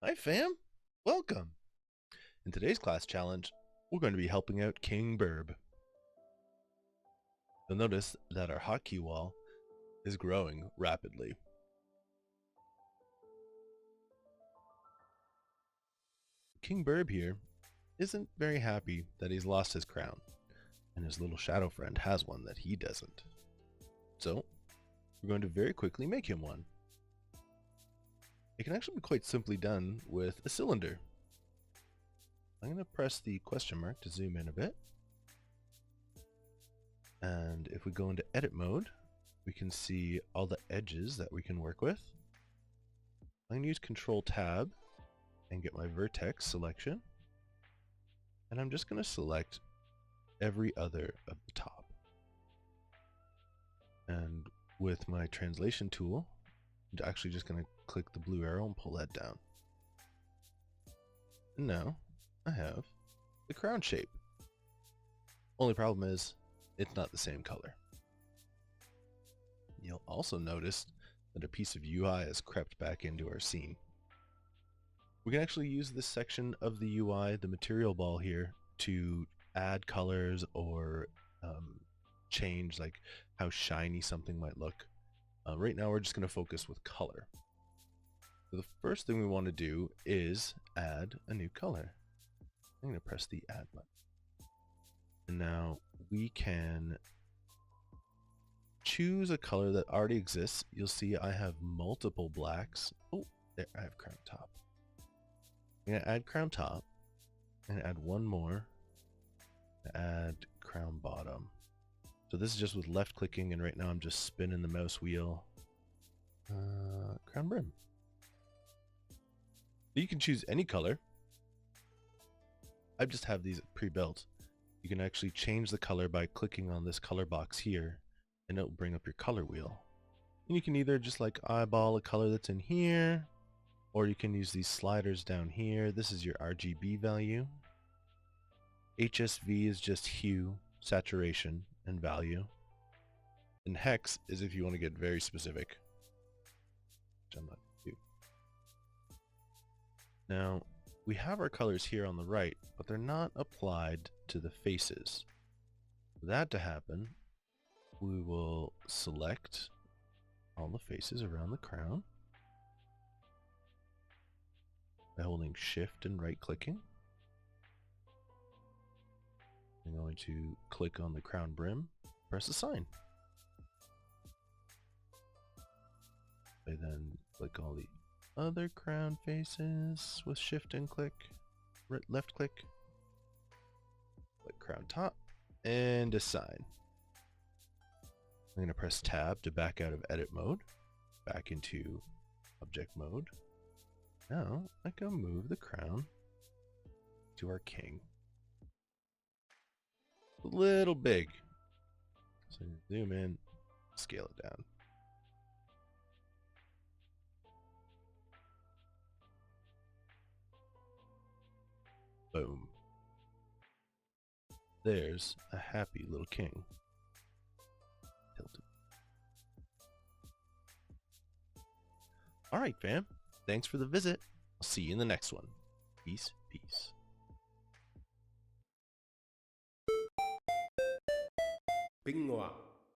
Hi fam, welcome! In today's class challenge, we're going to be helping out King Birb. You'll notice that our hotkey wall is growing rapidly. King Birb here isn't very happy that he's lost his crown, and his little shadow friend has one that he doesn't. So, we're going to very quickly make him one. It can actually be quite simply done with a cylinder. I'm going to press the question mark to zoom in a bit. And if we go into edit mode, we can see all the edges that we can work with. I'm going to use Control Tab and get my vertex selection. And I'm just going to select every other of the top. And with my translation tool, I'm actually just going to click the blue arrow and pull that down. And now I have the crown shape. Only problem is it's not the same color. You'll also notice that a piece of UI has crept back into our scene. We can actually use this section of the UI, the material ball here, to add colors or change like how shiny something might look. Right now we're just going to focus with color. So the first thing we want to do is add a new color. I'm going to press the add button. And now we can choose a color that already exists. You'll see I have multiple blacks. Oh, there, I have crown top. I'm going to add crown top and add one more. Add crown bottom. So this is just with left clicking, and right now I'm just spinning the mouse wheel. Crown brim. You can choose any color. I just have these pre-built. You can actually change the color by clicking on this color box here, and it'll bring up your color wheel. And you can either just like eyeball a color that's in here, or you can use these sliders down here. This is your RGB value. HSV is just hue, saturation, and value. And hex is if you want to get very specific, which I'm not going to do. Now, we have our colors here on the right, but they're not applied to the faces. For that to happen, we will select all the faces around the crown by holding Shift and right clicking. I'm going to click on the crown brim, press assign. I then click all the other crown faces with Shift and click, left click, click crown top, and assign. I'm going to press Tab to back out of edit mode, back into object mode. Now I can move the crown to our king. A little big. So zoom in, scale it down. Boom. There's a happy little king. Tilted. Alright fam, thanks for the visit. I'll see you in the next one. Peace, peace. Bing